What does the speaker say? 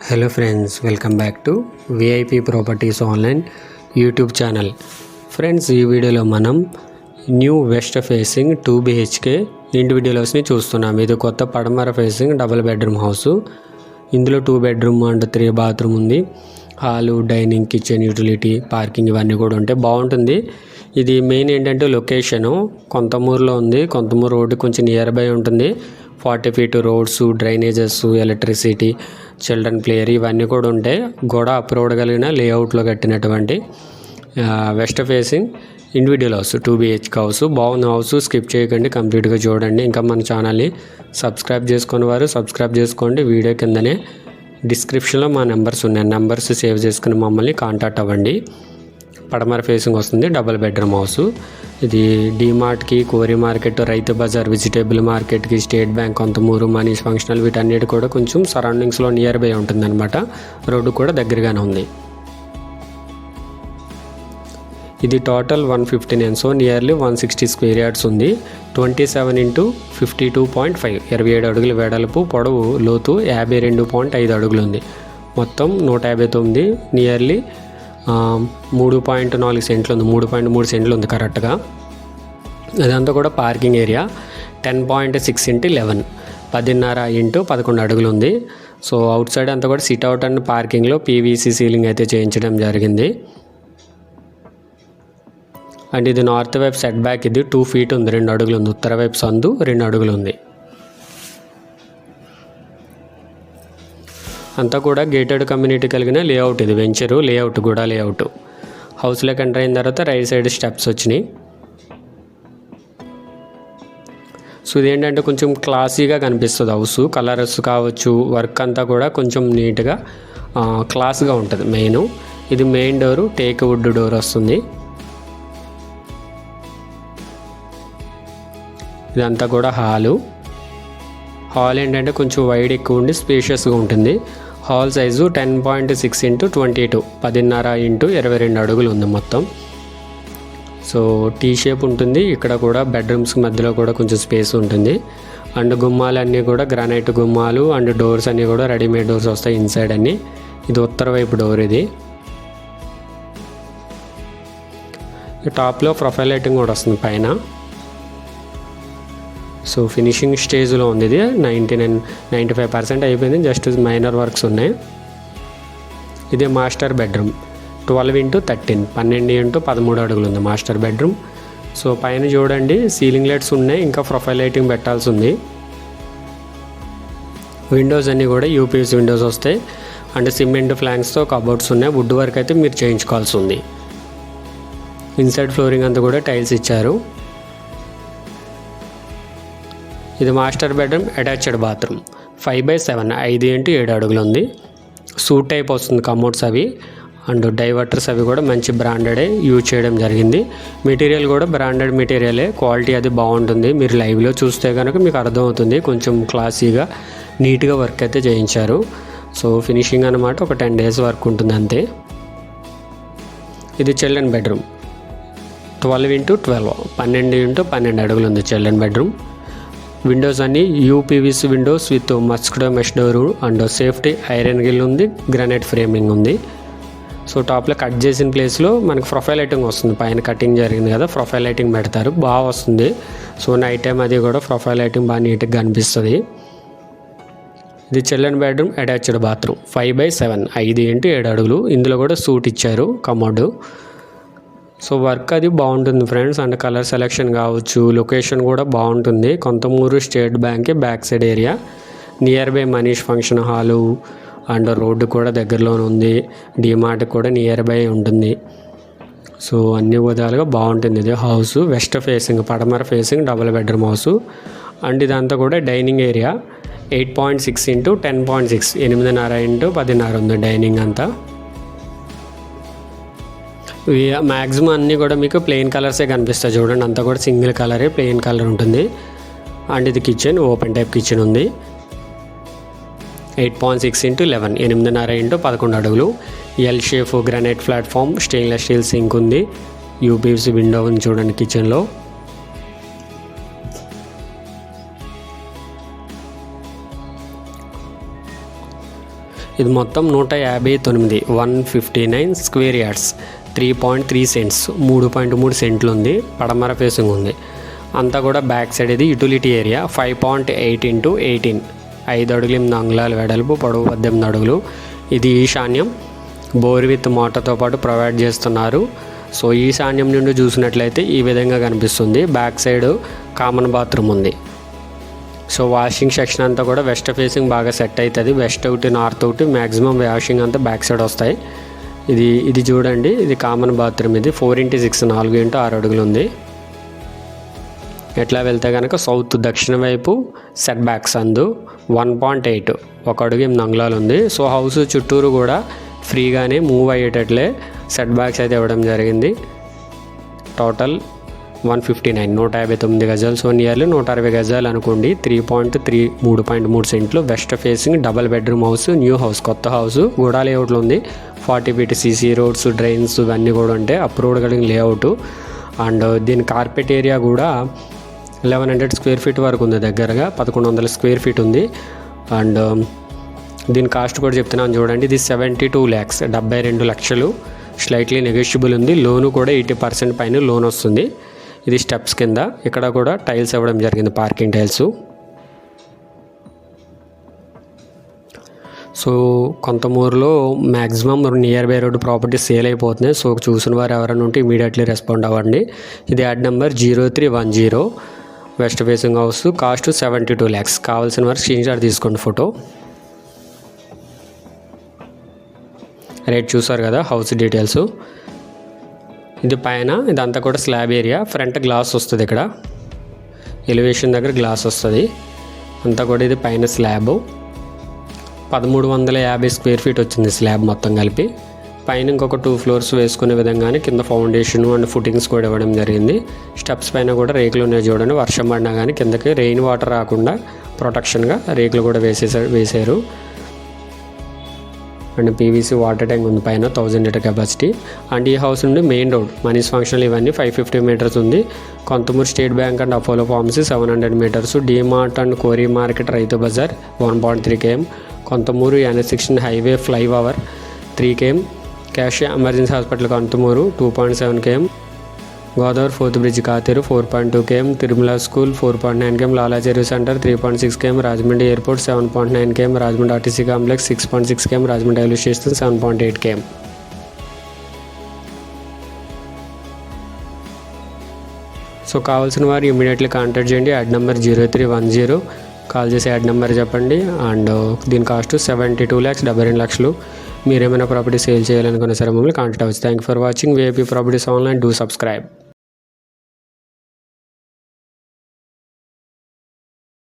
Hello friends, welcome back to VIP properties online YouTube channel. Friends, ఈ వీడియోలో మనం new west facing 2 BHK individual హౌస్ని చూస్తున్నాం. ఇది కొత్త పడమర ఫేసింగ్ డబుల్ బెడ్రూమ్ హౌస్. ఇందులో 2 బెడ్రూమ్ అండ్ 3 బాత్రూమ్ ఉంది. Hall, dining, kitchen, utility, parking ఇవన్నీ కూడా ఉంటాయి. బాగుంటుంది. ఇది మెయిన్ ఏంటంటే లొకేషను కొంతమూరులో ఉంది. కొంతమూరు రోడ్డు కొంచెం నియర్ బై ఉంటుంది. 40 feet roads, drainages, electricity, children player ఇవన్నీ కూడా ఉంటాయి. గోడ అప్రూవ్డ్ కలిగిన లేఅవుట్లో కట్టినటువంటి west facing individual house 2 BHK house. బాగుంది హౌస్. స్కిప్ చేయకండి, కంప్లీట్గా చూడండి. ఇంకా మన ఛానల్ని సబ్స్క్రైబ్ చేసుకునే వారు సబ్స్క్రైబ్ చేసుకోండి. వీడియో కిందనే డిస్క్రిప్షన్లో మా నెంబర్స్ ఉన్నాయి. నెంబర్స్ సేవ్ చేసుకుని మమ్మల్ని కాంటాక్ట్ అవ్వండి. పడమర ఫేసింగ్ వస్తుంది, డబుల్ బెడ్రూమ్ హౌస్. ఇది డీమార్ట్కి, కోరి మార్కెట్, రైతు బజార్, వెజిటేబుల్ మార్కెట్కి, state bank, Konthamuru, Manish functional వీటన్నిటి కూడా కొంచెం సరౌండింగ్స్లో నియర్ బై ఉంటుందన్నమాట. రోడ్డు కూడా దగ్గరగానే ఉంది. ఇది total 159, so nearly 160 square yards ఉంది. 27 x 52.5 27 అడుగుల వెడల్పు, పొడవు, లోతు 52.5 అడుగులు ఉంది. మొత్తం 159, నియర్లీ 3.4 సెంట్లు ఉంది. 3.3 సెంట్లు ఉంది కరెక్ట్గా. అదంతా కూడా పార్కింగ్ ఏరియా 10.6 x 11 10.5 x 11 అడుగులు ఉంది. సో అవుట్ సైడ్ అంతా కూడా సిట్ అవుట్ అండ్ పార్కింగ్లో PVC సీలింగ్ అయితే చేయించడం జరిగింది. అండ్ ఇది నార్త్ వైపు సెట్ బ్యాక్. ఇది 2 feet ఉంది, 2 అడుగులు ఉంది. ఉత్తర వైపు సందు 2 అడుగులు ఉంది. అంతా కూడా గేటెడ్ కమ్యూనిటీ కలిగిన లేఅవుట్. ఇది వెంచరు లేఅవుట్, కూడా లేఅవుట్. హౌస్లోకి ఎంటర్ అయిన తర్వాత రైట్ సైడ్ స్టెప్స్ వచ్చినాయి. సో ఇదేంటంటే కొంచెం క్లాసీగా కనిపిస్తుంది హౌస్. కలర్స్ కావచ్చు, వర్క్ అంతా కూడా కొంచెం నీట్గా క్లాస్గా ఉంటుంది. ఇది main door teak wood door వస్తుంది. ఇదంతా కూడా హాల్ ఏంటంటే కొంచెం వైడ్ ఎక్కువ ఉండి స్పేషియస్గా ఉంటుంది. హాల్ సైజు 10.6 x 22 10.5 x 22 అడుగులు ఉంది మొత్తం. సో టీ షేప్ ఉంటుంది. ఇక్కడ కూడా బెడ్రూమ్స్ మధ్యలో కూడా కొంచెం స్పేస్ ఉంటుంది. అండ్ గుమ్మాలన్నీ కూడా గ్రానైట్ గుమ్మాలు, అండ్ డోర్స్ అన్నీ కూడా రెడీమేడ్ డోర్స్ వస్తాయి ఇన్సైడ్ అన్నీ. ఇది ఉత్తర వైపు డోర్. ఇది టాప్లో ప్రొఫైల్ లైటింగ్ కూడా వస్తుంది పైన. సో ఫినిషింగ్ స్టేజ్లో ఉంది. ఇది 95% అయిపోయింది. జస్ట్ మైనర్ వర్క్స్ ఉన్నాయి. ఇది మాస్టర్ బెడ్రూమ్ 12 x 13 12 x 13 అడుగులు ఉంది మాస్టర్ బెడ్రూమ్. సో పైన చూడండి సీలింగ్ లైట్స్ ఉన్నాయి. ఇంకా ప్రొఫైల్ లైటింగ్ పెట్టాల్సి ఉంది. విండోస్ అన్నీ కూడా UPVC విండోస్ వస్తాయి. అండ్ సిమెంట్ ఫ్లాంక్స్తో కబోర్డ్స్ ఉన్నాయి. వుడ్ వర్క్ అయితే మీరు చేయించుకోవాల్సి ఉంది. ఇన్సైడ్ ఫ్లోరింగ్ అంతా కూడా టైల్స్ ఇచ్చారు. ఇది master bedroom attached bathroom 5/7 5 x 7 అడుగులు ఉంది. సూట్ టైప్ వస్తుంది కమోడ్స్ అవి. అండ్ డైవర్టర్స్ అవి కూడా మంచి బ్రాండెడే యూజ్ చేయడం జరిగింది. మెటీరియల్ కూడా బ్రాండెడ్ మెటీరియలే. క్వాలిటీ అది బాగుంటుంది. మీరు లైవ్లో చూస్తే కనుక మీకు అర్థమవుతుంది. కొంచెం క్లాసీగా నీట్గా వర్క్ అయితే చేయించారు. సో ఫినిషింగ్ అనమాట ఒక 10 days వర్క్ ఉంటుంది అంతే. ఇది చిల్డ్రన్ బెడ్రూమ్ 12 x 12 12 x 12 అడుగులు ఉంది చిల్డ్రన్ బెడ్రూమ్. విండోస్ అన్ని UPVC Windows with mosquito mesh door and safety iron Gill ఉంది. గ్రానైట్ ఫ్రేమింగ్ ఉంది. సో టాప్లో కట్ చేసిన ప్లేస్లో మనకి ప్రొఫైల్ లైటింగ్ వస్తుంది. పైన కటింగ్ జరిగింది కదా, ప్రొఫైల్ లైటింగ్ పెడతారు, బాగా వస్తుంది. సో నైట్ టైం అది కూడా ప్రొఫైల్ లైటింగ్ బాగా నీట్గా కనిపిస్తుంది. ఇది children bedroom attached bathroom 5/7 5 x 7 అడుగులు. ఇందులో కూడా సూట్ ఇచ్చారు కమోడ్. సో వర్క్ అది బాగుంటుంది ఫ్రెండ్స్. అండ్ కలర్ సెలెక్షన్ కావచ్చు, లొకేషన్ కూడా బాగుంటుంది. Konthamuru state bank back side area, near by Manish function hall, and road కూడా దగ్గరలోనే ఉంది. డీమార్ట్ కూడా నియర్ బై ఉంటుంది. సో అన్ని విధాలుగా బాగుంటుంది. ఇది హౌస్ వెస్ట్ ఫేసింగ్ పడమర facing double bedroom house. And ఇదంతా కూడా డైనింగ్ ఏరియా 8.6 x 10.6 8.5 x 10.5 ఉంది డైనింగ్ అంతా. మ్యాక్సిమం అన్నీ కూడా మీకు ప్లెయిన్ కలర్సే కనిపిస్తాయి. చూడండి అంతా కూడా సింగిల్ కలరే, ప్లెయిన్ కలర్ ఉంటుంది. అండ్ ఇది కిచెన్ ఓపెన్ టైప్ కిచెన్ ఉంది. 8.6 x 11 8.5 x 11 అడుగులు. L shape granite platform, stainless steel sync ఉంది. UPVC విండో ఉంది చూడండి కిచెన్లో. ఇది మొత్తం 159 159 స్క్వేర్ యార్డ్స్ 3.3 సెంట్స్ 3.3 సెంట్లు ఉంది. పడమర ఫేసింగ్ ఉంది. అంతా కూడా బ్యాక్ సైడ్ ఇది యూటిలిటీ ఏరియా. 5.8 × 18 5 అడుగులు 8 అంగుళాల వెడల్పు, పొడవు 18 అడుగులు. ఇది ఈశాన్యం. బోర్ విత్ మోటార్తో పాటు ప్రొవైడ్ చేస్తున్నారు. సో ఈశాన్యం నుండి చూసినట్లయితే ఈ విధంగా కనిపిస్తుంది. బ్యాక్ సైడ్ కామన్ బాత్రూమ్ ఉంది. సో వాషింగ్ సెక్షన్ అంతా కూడా వెస్ట్ ఫేసింగ్ బాగా సెట్ అవుతుంది. వెస్ట్ ఒకటి, నార్త్ ఒకటి, మ్యాక్సిమం వాషింగ్ అంతా బ్యాక్ సైడ్ వస్తాయి. ఇది చూడండి, ఇది కామన్ బాత్రూమ్. ఇది 4x6 4x6 అడుగులు ఉంది. ఎట్లా వెళ్తే కనుక సౌత్ దక్షిణ వైపు సెట్ బ్యాక్స్ అందు 1.8 1 అడుగు 8 అంగుళాలు ఉంది. సో హౌస్ చుట్టూరు కూడా ఫ్రీగానే మూవ్ అయ్యేటట్లే సెట్ బ్యాక్స్ అయితే ఇవ్వడం జరిగింది. టోటల్ 159 గజాలు. సో నియర్లీ 160 గజాలు అనుకోండి. 3.3 సెంట్లు. West facing double bedroom house, new house, కొత్త హౌస్. గూడా లేఅవుట్లు ఉంది. 40 feet CC రోడ్స్, డ్రైన్స్ ఇవన్నీ కూడా ఉంటాయి. అప్రూవ్డ్ కలిగిన లేఅవుట్. అండ్ దీని కార్పెట్ ఏరియా కూడా 1100 స్క్వేర్ ఫీట్ వరకు ఉంది. దగ్గరగా 1100 స్క్వేర్ ఫీట్ ఉంది. అండ్ దీని కాస్ట్ కూడా చెప్తున్నాను చూడండి. ఇది 72 lakhs 72 లక్షలు. స్లైట్లీ నెగోషియబుల్ ఉంది. లోను కూడా 80% పైన లోన్ వస్తుంది. ఇది స్టెప్స్ కింద. ఇక్కడ కూడా టైల్స్ ఇవ్వడం జరిగింది, పార్కింగ్ టైల్స్. సో కొంతమూరులో maximum nearby road property sale అయిపోతున్నాయి. సో చూసిన వారు ఎవరైనా ఉంటే ఇమీడియట్లీ రెస్పాండ్ అవ్వండి. ఇది ad number 0310 west facing house. Cost 72 lakhs. కావాల్సిన వారు స్క్రీన్ షాట్ తీసుకోండి, ఫోటో. రేట్ చూసారు కదా, హౌస్ డీటెయిల్స్. ఇది పైన ఇదంతా కూడా స్లాబ్ ఏరియా. ఫ్రంట్ గ్లాస్ వస్తుంది. ఇక్కడ ఎలివేషన్ దగ్గర గ్లాస్ వస్తుంది. అంతా కూడా ఇది పైన స్లాబ్. 1350 స్క్వేర్ ఫీట్ వచ్చింది స్లాబ్ మొత్తం కలిపి. పైన ఇంకొక 2 floors వేసుకునే విధంగానే కింద ఫౌండేషన్ అండ్ ఫుటింగ్స్ కూడా ఇవ్వడం జరిగింది. స్టెప్స్ పైన కూడా రేకులు ఉన్నాయి చూడండి. వర్షం పడినా కానీ కిందకి రెయిన్ వాటర్ రాకుండా ప్రొటెక్షన్గా రేకులు కూడా వేసారు. అండ్ PVC వాటర్ ట్యాంక్ ఉంది పైన, 1000 లీటర్ కెపాసిటీ. అండ్ ఈ హౌస్ నుండి మెయిన్ రోడ్, మనీస్ ఫంక్షనల్ ఇవన్నీ 550 meters ఉంది. Kontamuru state bank and Apollo pharmacy 700 meters. DMart and Kori market, Rythu Bazar 1.3 km. Kontamuru NH16 highway flyover 3 km. Cash emergency hospital Kontamuru 2.7 km. Godavari 4th bridge Katheru 4.2 km. Tirumala school 4.9 km. Lala Cheruvu centre 3.6 km. Rajahmundry airport 7.9 km. Rajahmundry RTC complex 6.6 km. Rajahmundry railway station 7.8 km. So కావాల్సిన వారు immediately contact చేయండి. Add number 0310 call చేసి add number చెప్పండి. And దీని cost 72 lakhs 72 లక్షలు. మీరు ఏమైనా property sale చేయాలనుకున్న సరే మమ్మల్ని కాంటాక్ట్ అవ్వచ్చు. Thank you for watching VIP properties online. Do subscribe.